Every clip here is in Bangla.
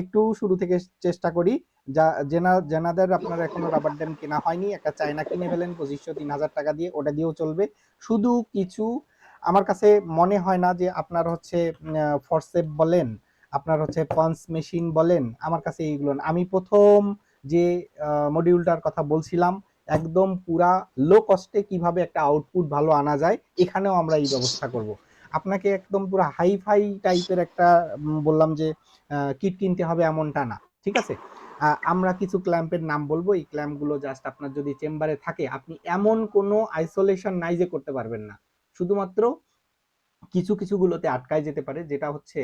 একটু শুরু থেকে চেষ্টা করি, যেনাদের আপনার এখনো রাবার ড্যাম কেনা হয়নি, একটা চায়না কিনে ফেলেন 2500-3000 টাকা দিয়ে, ওটা দিয়েও চলবে। শুধু কিছু আমার কাছে মনে হয় না যে আপনার হচ্ছে ফরসেপ বলেন, আপনার হচ্ছে পাঞ্চ মেশিন বলেন, আমার কাছে এইগুলো না। আমি প্রথম যে মডিউলটার কথা বলছিলাম, একদম পুরা লো কস্টে কিভাবে একটা আউটপুট ভালো আনা যায়, এখানেও আমরা এই ব্যবস্থা করব। আপনাকে একদম পুরো হাইফাই টাইপের একটা বললাম যে কিট কিনতে হবে এমনটা না, ঠিক আছে? আমরা কিছু ক্ল্যাম্পের নাম বলবো, এই ক্ল্যাম্পগুলো জাস্ট আপনার যদি চেম্বারে থাকে, আপনি এমন কোনো আইসোলেশন নাই যে করতে পারবেন না, শুধুমাত্র কিছু কিছুগুলোতে আটকায় যেতে পারে, যেটা হচ্ছে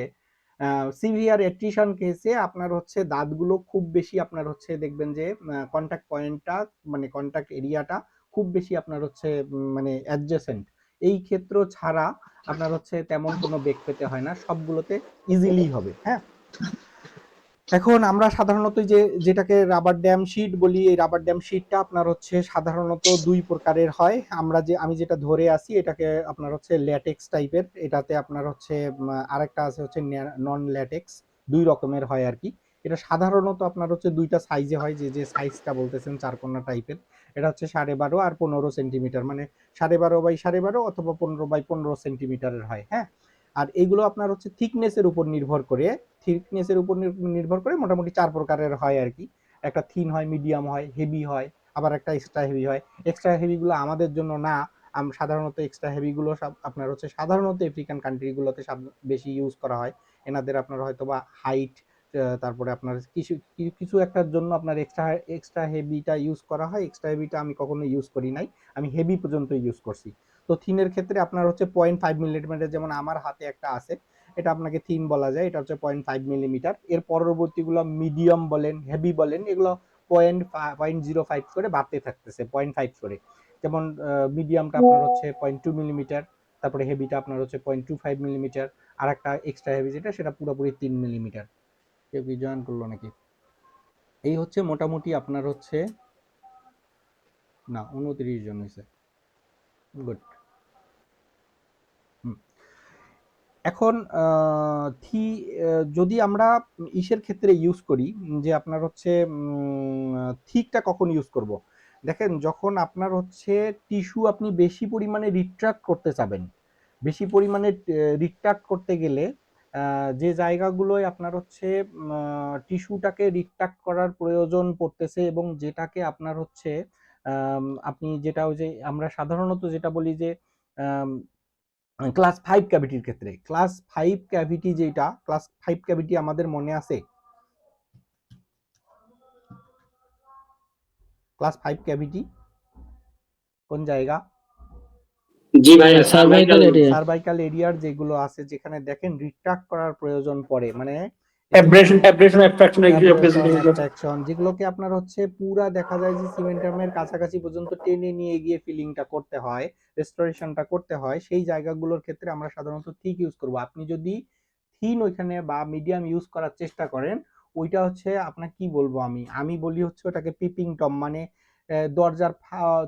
সিভিয়ার অ্যাট্রিশন কেসে আপনার হচ্ছে দাঁতগুলো খুব বেশি আপনার হচ্ছে দেখবেন যে কন্টাক্ট পয়েন্টটা মানে কন্টাক্ট এরিয়াটা খুব বেশি আপনার হচ্ছে মানে অ্যাডজেসেন্ট, এই ক্ষেত্র ছাড়া আপনার হচ্ছে তেমন কোনো বেগ পেতে হয় না, সবগুলোতে ইজিলি হবে। হ্যাঁ, এখন আমরা সাধারণত যে যেটাকে রাবার ড্যাম শীট বলি, এই রাবার ড্যাম শীটটা আপনার হচ্ছে সাধারণত দুই প্রকারের হয়। আমি যেটা ধরে আসি এটাকে আপনার হচ্ছে ল্যাটেক্স টাইপের, এটাতে আপনার হচ্ছে আরেকটা আছে হচ্ছে নন ল্যাটেক্স, দুই রকমের হয় আর কি। এটা সাধারণত আপনার হচ্ছে দুইটা সাইজে হয়, যে সাইজটা বলতেছেন চারকোনা টাইপের, এটা হচ্ছে 12.5 আর 15 সেন্টিমিটার, মানে 12.5 বাই 12 অথবা 15 বাই 15 সেন্টিমিটারের হয়। হ্যাঁ, আর এইগুলো আপনার হচ্ছে থিকনেসের উপর নির্ভর করে, মোটামুটি 4 প্রকারের হয় আর কি। একটা থিন হয়, মিডিয়াম হয়, হেভি হয়, আবার একটা এক্সট্রা হেভি হয়। এক্সট্রা হেভি গুলো আমাদের জন্য না, সাধারণত এক্সট্রা হেভি গুলো আপনার হচ্ছে সাধারণত আফ্রিকান কান্ট্রি গুলোতে বেশি ইউজ করা হয়। এনাদের আপনার হয়তো বা হাইট, তারপরে আপনার কিছু কিছু একটার জন্য আপনার এক্সট্রা হেভিটা ইউজ করা হয়। এক্সট্রা হেভিটা আমি কখনো ইউজ করি নাই, আমি হেভি পর্যন্ত ইউজ করছি। তো থিনের ক্ষেত্রে আপনার হচ্ছে 0.5 মিলিমিটার, যেমন আমার হাতে একটা আছে, এটা আপনাকে থিন বলা যায়, এটা হচ্ছে 0.5 মিলিমিটার। এর পরবর্তীগুলো মিডিয়াম বলেন, হেভি বলেন, এগুলো 0.05 করে বাড়তে থাকতেছে, 0.5 করে। যেমন মিডিয়ামটা আপনার হচ্ছে 0.2 মিলিমিটার, তারপরে হেভিটা আপনার হচ্ছে 0.25 মিলিমিটার, আর একটা এক্সট্রা হেভি যেটা সেটা পুরোপুরি 3 মিলিমিটার। কেউ কি জয়েন করলো নাকি? এই হচ্ছে মোটামুটি আপনার হচ্ছে, না 29 জন হয়েছে, গুড। এখন যদি আমরা ইসের ক্ষেত্রে ইউজ করি, যে আপনার হচ্ছে থিকটা কখন ইউজ করব, দেখেন যখন আপনার হচ্ছে টিস্যু আপনি বেশি পরিমাণে রিট্রাক্ট করতে চাবেন, বেশি পরিমাণে রিট্রাক্ট করতে গেলে যে জায়গাগুলোয় আপনার হচ্ছে টিস্যুটাকে রিট্রাক্ট করার প্রয়োজন পড়তেছে, এবং যেটাকে আপনার হচ্ছে আপনি যেটা ওই যে আমরা সাধারণত যেটা বলি যে ক্লাস 5 ক্যাভিটির ক্ষেত্রে, ক্লাস 5 ক্যাভিটি, যেটা ক্লাস 5 ক্যাভিটি আমাদের মনে আছে, ক্লাস 5 ক্যাভিটি কোন জায়গা? জি ভাইয়া, সার্ভাইকাল এরিয়া, সার্ভাইকাল এরিয়ার যেগুলো আছে, যেখানে দেখেন রিট্রাক্ট করার প্রয়োজন পড়ে, মানে অ্যাবরেশন, যেগুলোকে আপনার হচ্ছে পুরা দেখা যায় যে সিমেন্টামের কাছাকাছি পর্যন্ত টেনে নিয়ে গিয়ে ফিলিংটা করতে হয়, রেস্টোরেশনটা করতে হয়, সেই জায়গাগুলোর ক্ষেত্রে আমরা সাধারণত থিক ইউজ করব। আপনি যদি থিন ওইখানে বা মিডিয়াম ইউজ করার চেষ্টা করেন, ওইটা হচ্ছে আপনার কি বলবো, আমি বলি হচ্ছে ওটাকে পিপিং টম, মানে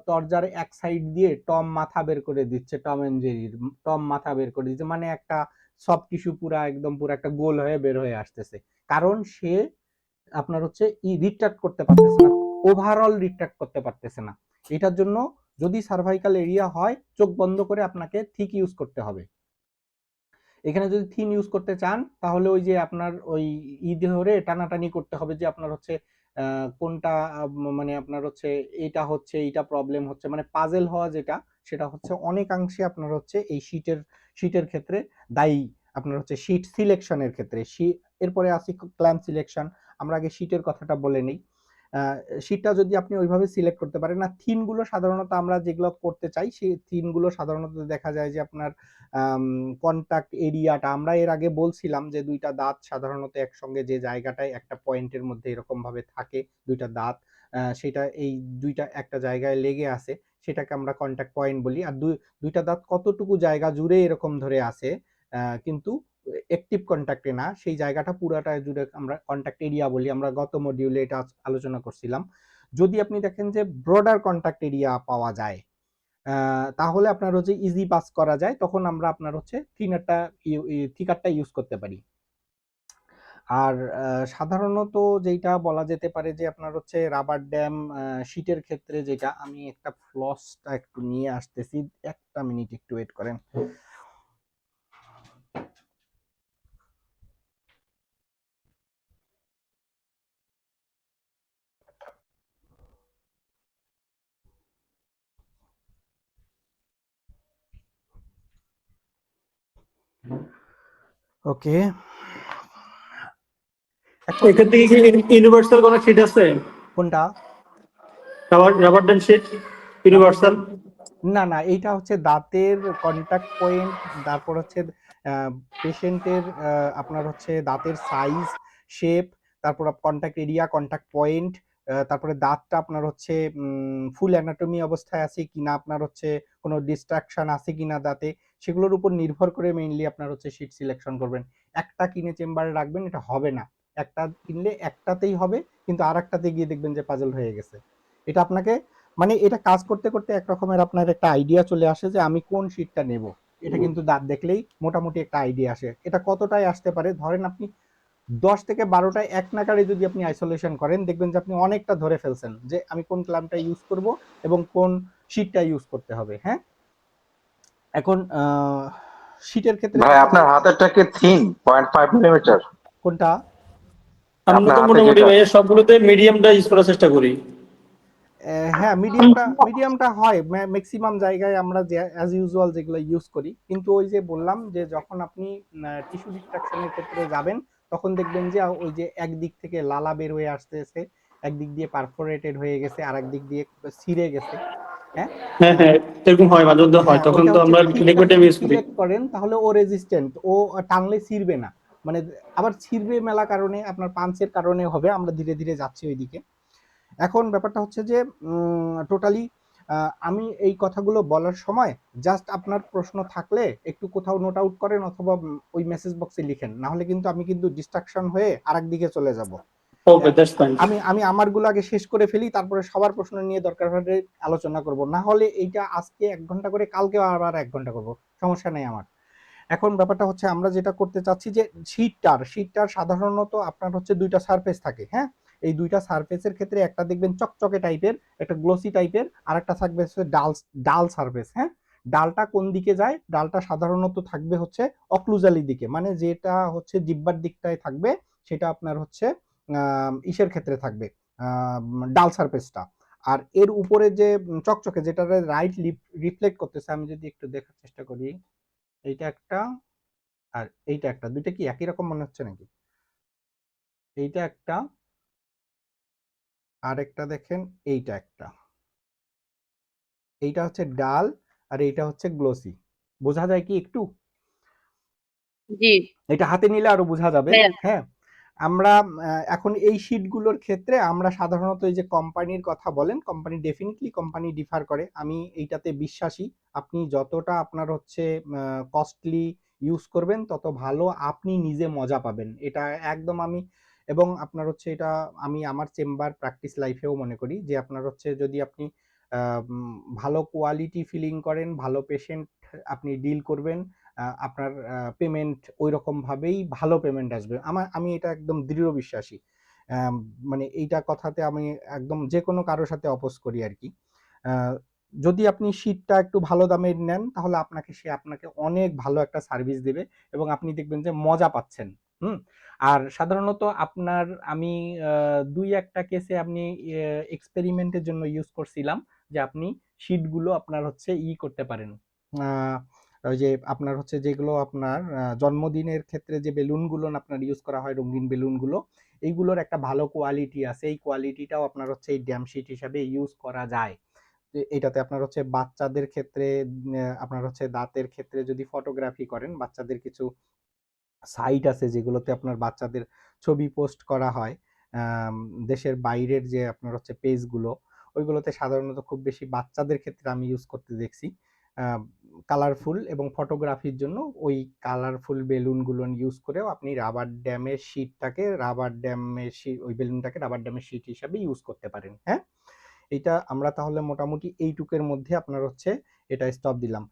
দরজার এক সাইড দিয়ে টম মাথা বের করে দিচ্ছে, টম এন্ড জেরির টম মাথা বের করে দিচ্ছে, মানে একটা সব টিস্যু পুরা একদম পুরো একটা গোল হয়ে বের হয়ে আসতেছে, কারণ সে আপনার হচ্ছে রিট্রাক্ট করতে পারতেছে না, ওভারঅল রিট্রাক্ট করতে পারতেছে না। এটার জন্য যদি সার্ভাইকাল এরিয়া হয়, চোখ বন্ধ করে আপনাকে থিক ইউজ করতে হবে। এখানে যদি থিন ইউজ করতে চান, তাহলে ওই যে আপনার ওই ধরে টানাটানি করতে হবে, যে আপনার হচ্ছে কোনটা মানে আপনার হচ্ছে এইটা প্রবলেম হচ্ছে, মানে পাজেল হওয়া যেটা, সেটা হচ্ছে অনেকাংশে আপনার হচ্ছে এই শীটের ক্ষেত্রে দায়ী, আপনার হচ্ছে শীট সিলেকশনের ক্ষেত্রে। এরপরে আসি ক্ল্যাম্প সিলেকশন। আমরা আগে শীটের কথাটা বলে নিই। শীটটা যদি আপনি ওইভাবে সিলেক্ট করতে পারেন না, থিনগুলো সাধারণত আমরা যেগুলো করতে চাই, সেই থিনগুলো সাধারণত দেখা যায় যে আপনার কন্টাক্ট এরিয়াটা, আমরা এর আগে বলছিলাম যে দুইটা দাঁত সাধারণত একসঙ্গে যে জায়গাটায় একটা পয়েন্টের মধ্যে এরকম ভাবে থাকে, দুইটা দাঁত, সেটা এই দুইটা একটা জায়গায় লেগে আছে, সেটাকে আমরা কন্টাক্ট পয়েন্ট বলি। আর দুইটা দাঁত কতটুকু জায়গা জুড়ে এরকম ধরে আছে, কিন্তু অ্যাক্টিভ কন্টাক্টে না, সেই জায়গাটা পুরাটা জুড়ে আমরা কন্টাক্ট এরিয়া বলি। আমরা গত মডিউলে এটা আলোচনা করছিলাম। যদি আপনি দেখেন যে ব্রডার কন্টাক্ট এরিয়া পাওয়া যায়, তাহলে আপনার হচ্ছে ইজি পাস করা যায়, তখন আমরা আপনার হচ্ছে থিকারটা ইউজ করতে পারি। আর সাধারণত যেইটা বলা যেতে পারে যে আপনার হচ্ছে রাবার ড্যাম শীটের ক্ষেত্রে যেটা, আমি একটা ফ্লসটা একটু নিয়ে আসতেছি, একটা মিনিট একটু ওয়েট করেন। ওকে, এখান থেকে কি ইউনিভার্সাল কোনো শীট আছে? কোনটা? Rubber rubber dam sheet universal? না না, এইটা হচ্ছে দাঁতের কন্টাক্ট পয়েন্ট, তারপর হচ্ছে পেশেন্টের আপনার হচ্ছে দাঁতের সাইজ, শেপ, তারপর কন্টাক্ট এরিয়া, কন্টাক্ট পয়েন্ট, তারপরে দাঁতটা আপনার হচ্ছে ফুল অ্যানাটমি অবস্থায় আছে কিনা, আপনার হচ্ছে কোনো ডিস্ট্রাকশন আছে কিনা দাঁতে, সেগুলোর উপর নির্ভর করে মেইনলি আপনার হচ্ছে শীট সিলেকশন করবেন। একটা কিনে চেম্বারে রাখবেন, এটা হবে না। একটা কিনলে একটাতেই হবে, কিন্তু আর একটাতে গিয়ে দেখবেন যে পাজল হয়ে গেছে। এটা আপনাকে মানে এটা কাজ করতে করতে এক রকমের আপনার একটা আইডিয়া চলে আসে যে আমি কোন শীটটা নেব। এটা কিন্তু দাঁত দেখলেই মোটামুটি একটা আইডিয়া আসে। এটা কতটায় আসতে পারে, ধরেন আপনি 10 থেকে 12টায় এক নাগাড়ে যদি আপনি আইসোলেশন করেন, দেখবেন যে আপনি অনেকটা ধরে ফেলছেন যে আমি কোন ক্লামটা ইউজ করব এবং কোন শীটটা ইউজ করতে হবে। হ্যাঁ, এখন শীটের ক্ষেত্রে ভাই আপনার হাতেরটা কি থিন 0.5 মিলিমিটার? কোনটা? আমরা আপনার তো হাতে মোটামুটি যেটা ভাইয়া সবগুলোতে মিডিয়ামটা ইউজ করার চেষ্টা করি। হ্যাঁ, মিডিয়ামটা হয় ম্যাক্সিমাম জায়গায় আমরা যে অ্যাজ ইউজুয়াল যেগুলো ইউজ করি, কিন্তু ওই যে বললাম যে যখন আপনি টিস্যু ডিস্ট্রাকশনের ক্ষেত্রে যাবেন, তখন দেখবেন যে ওই যে একদিক থেকে লালা বের হয়ে আসতেছে, একদিক দিয়ে পারফোরেটেড হয়ে গেছে, আর একদিক দিয়ে ছিঁড়ে গেছে। হ্যাঁ, হ্যাঁ হ্যাঁ, এরকম হয়, মাঝে মধ্যে হয়, হ্যাঁ, তখন ওইটা তো হচ্ছে আমরা শীটটা লিকুইড যদি ইউজ করি। সিলেক্ট করেন তাহলে ও রেজিস্ট্যান্ট, ও টানলে ছিঁড়বে না। মানে আবার ছিঁড়বে মেলা কারণে, আপনার পাঞ্চের কারণে হবে। আমরা ধীরে ধীরে যাচ্ছি ওইদিকে। এখন ব্যাপারটা হচ্ছে যে টোটালি আমি এই কথাগুলো বলার সময় জাস্ট আপনার প্রশ্ন থাকলে একটু কোথাও নোট আউট করেন, অথবা ওই মেসেজ বক্সে লিখেন, না হলে কিন্তু আমি কিন্তু ডিস্ট্রাকশন হয়ে আরেক দিকে চলে যাব। ওকে, দ্যাটস ফাইন। আমি আমি আমারগুলো আগে শেষ করে ফেলি, তারপরে সবার প্রশ্ন নিয়ে দরকার হলে আলোচনা করব। না হলে এইটা আজকে 1 ঘন্টা করে, কালকে আবার 1 ঘন্টা করব, সমস্যা নেই আমার। এখন ব্যাপারটা হচ্ছে আমরা যেটা করতে চাচ্ছি যে শীটটার সাধারণত আপনার হচ্ছে দুইটা সারফেস থাকে। হ্যাঁ, এই দুইটা সারফেসের ক্ষেত্রে একটা দেখবেন চকচকে টাইপের, একটা গ্লোসি টাইপের, আর একটা থাকবে হচ্ছে ডাল সারফেস। হ্যাঁ, ডালটা কোন দিকে যায়? ডালটা সাধারণত থাকবে হচ্ছে অক্লুজালি দিকে, মানে যেটা হচ্ছে জিহ্বার দিকটায় থাকবে, সেটা আপনার হচ্ছে ইসের ক্ষেত্রে থাকবে ডাল সারফেসটা। আর এর উপরে যে চকচকে, যেটা রাইট রিফ্লেক্ট করতেছে, আমি যদি একটু দেখার চেষ্টা করি, এইটা একটা আর এইটা একটা, দুইটা কি একই রকম মনে হচ্ছে নাকি? এইটা একটা, আর একটা দেখেন, এইটা একটা, এইটা হচ্ছে ডাল, আর এইটা হচ্ছে গ্লোসি। বোঝা যায় কি একটু? জি এটা হাতে নিলে আরো বোঝা যাবে। ভাইয়া। হ্যাঁ, আমরা এখন এই শীটগুলোর ক্ষেত্রে আমরা সাধারণত এই যে কোম্পানির কথা বলেন, কোম্পানি ডেফিনেটলি কোম্পানি ডিফার করে, আমি এইটাতে বিশ্বাসী। আপনি যতটা আপনার হচ্ছে কস্টলি ইউজ করবেন, তত ভালো আপনি নিজে মজা পাবেন, এটা একদম আমি। এবং আপনার হচ্ছে এটা আমি আমার চেম্বার প্র্যাকটিস লাইফেও মনে করি যে আপনার হচ্ছে যদি আপনি ভালো কোয়ালিটি ফিলিং করেন, ভালো পেশেন্ট আপনি ডিল করবেন, আপনার পেমেন্ট ওই রকম ভাবেই ভালো পেমেন্ট আসবে। আমি এটা একদম দৃঢ় বিশ্বাসী। আম, মানে এইটা কথাতে আমি একদম যে কোনো কারোর সাথে অপোজ করি আর কি। আহ, যদি আপনি শীটটা একটু ভালো দামের নেন, তাহলে আপনাকে অনেক ভালো একটা সার্ভিস দিবে, এবং আপনি দেখবেন যে মজা পাচ্ছেন। হুম। আর সাধারণত আপনার আমি দুই একটা কেসে আপনি এক্সপেরিমেন্টের জন্য ইউজ করছিলাম, যে আপনি শীটগুলো আপনার হচ্ছে করতে পারেন। আহ, ওই যে আপনার হচ্ছে যেগুলো আপনার জন্মদিনের ক্ষেত্রে যে বেলুনগুলো আপনার ইউজ করা হয়, রঙিন বেলুনগুলো, এইগুলোর একটা ভালো কোয়ালিটি আছে, এই কোয়ালিটিটাও আপনার হচ্ছে এই ড্যাম শিট হিসাবে ইউজ করা যায়। এটাতে আপনার হচ্ছে বাচ্চাদের ক্ষেত্রে, আপনার হচ্ছে দাঁতের ক্ষেত্রে যদি ফটোগ্রাফি করেন, বাচ্চাদের কিছু সাইট আছে যেগুলোতে আপনার বাচ্চাদের ছবি পোস্ট করা হয়, আম, দেশের বাইরের যে আপনার হচ্ছে পেজগুলো, ওইগুলোতে সাধারণত খুব বেশি বাচ্চাদের ক্ষেত্রে আমি ইউজ করতে দেখছি কালারফুল, এবং ফটোগ্রাফির জন্য ওই কালারফুল বেলুনগুলো ইউজ করেও আপনি ওই বেলুনটাকে রাবার ড্যামের শিট হিসাবে ইউজ করতে পারেন। হ্যাঁ, এটা আমরা তাহলে মোটামুটি এইটুকের মধ্যে আপনার হচ্ছে এটা স্টপ দিলাম।